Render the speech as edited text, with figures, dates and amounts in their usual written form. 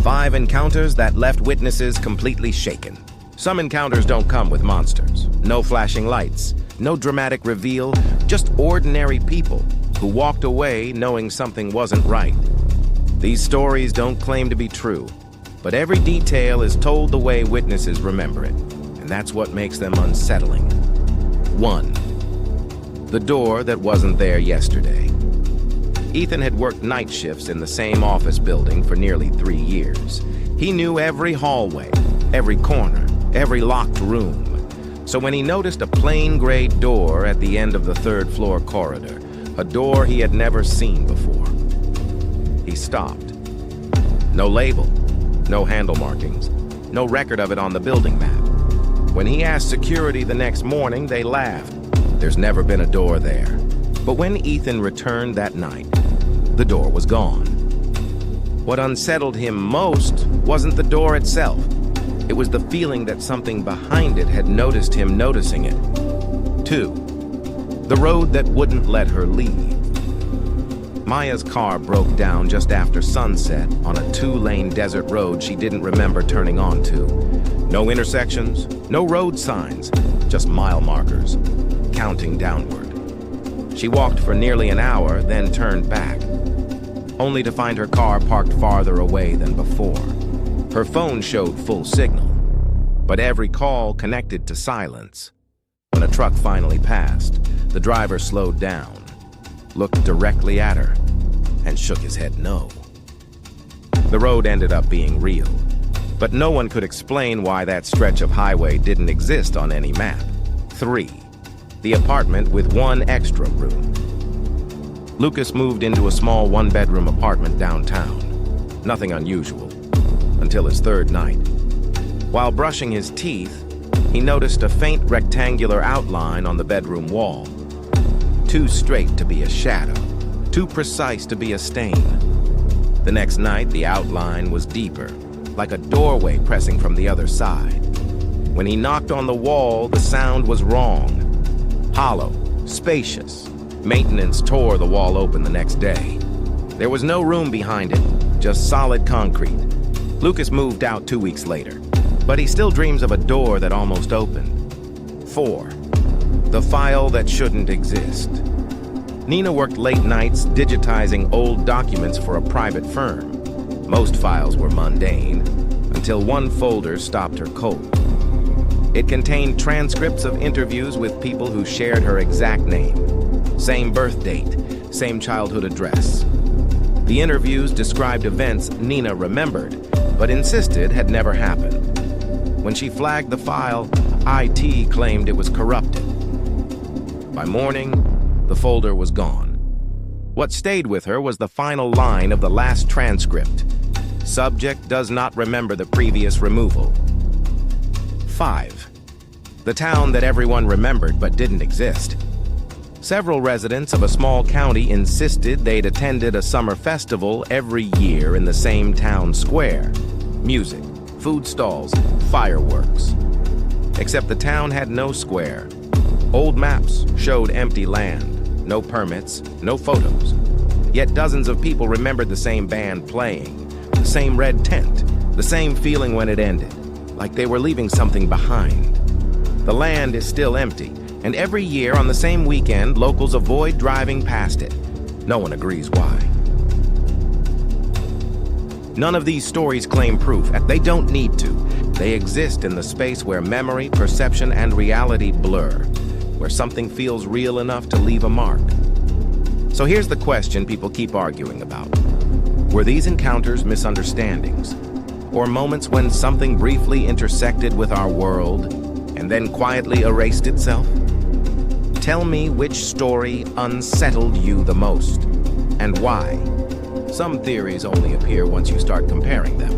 5 encounters that left witnesses completely shaken. Some encounters don't come with monsters. No flashing lights, no dramatic reveal, just ordinary people who walked away knowing something wasn't right. These stories don't claim to be true, but every detail is told the way witnesses remember it, and that's what makes them unsettling. 1. The door that wasn't there yesterday. Ethan had worked night shifts in the same office building for nearly 3 years. He knew every hallway, every corner, every locked room. So when he noticed a plain gray door at the end of the 3rd floor corridor, a door he had never seen before, he stopped. No label, no handle markings, no record of it on the building map. When he asked security the next morning, they laughed. There's never been a door there. But when Ethan returned that night, the door was gone. What unsettled him most wasn't the door itself. It was the feeling that something behind it had noticed him noticing it. 2. The road that wouldn't let her leave. Maya's car broke down just after sunset on a 2-lane desert road she didn't remember turning onto. No intersections, no road signs, just mile markers, counting downward. She walked for nearly an hour, then turned back, only to find her car parked farther away than before. Her phone showed full signal, but every call connected to silence. When a truck finally passed, the driver slowed down, looked directly at her, and shook his head no. The road ended up being real, but no one could explain why that stretch of highway didn't exist on any map. 3. The apartment with 1 extra room. Lucas moved into a small 1-bedroom apartment downtown. Nothing unusual, until his 3rd night. While brushing his teeth, he noticed a faint rectangular outline on the bedroom wall. Too straight to be a shadow, too precise to be a stain. The next night, the outline was deeper, like a doorway pressing from the other side. When he knocked on the wall, the sound was wrong. Hollow, spacious. Maintenance tore the wall open the next day. There was no room behind it, just solid concrete. Lucas moved out 2 weeks later, but he still dreams of a door that almost opened. 4. The file that shouldn't exist. Nina worked late nights digitizing old documents for a private firm. Most files were mundane, until one folder stopped her cold. It contained transcripts of interviews with people who shared her exact name, same birth date, same childhood address. The interviews described events Nina remembered, but insisted had never happened. When she flagged the file, IT claimed it was corrupted. By morning, the folder was gone. What stayed with her was the final line of the last transcript. Subject does not remember the previous removal. 5. The town that everyone remembered but didn't exist. Several residents of a small county insisted they'd attended a summer festival every year in the same town square. Music, food stalls, fireworks. Except the town had no square. Old maps showed empty land, no permits, no photos. Yet dozens of people remembered the same band playing, the same red tent, the same feeling when it ended, like they were leaving something behind. The land is still empty, and every year on the same weekend, locals avoid driving past it. No one agrees why. None of these stories claim proof, and they don't need to. They exist in the space where memory, perception, and reality blur, where something feels real enough to leave a mark. So here's the question people keep arguing about. Were these encounters misunderstandings, or moments when something briefly intersected with our world and then quietly erased itself? Tell me which story unsettled you the most, and why. Some theories only appear once you start comparing them.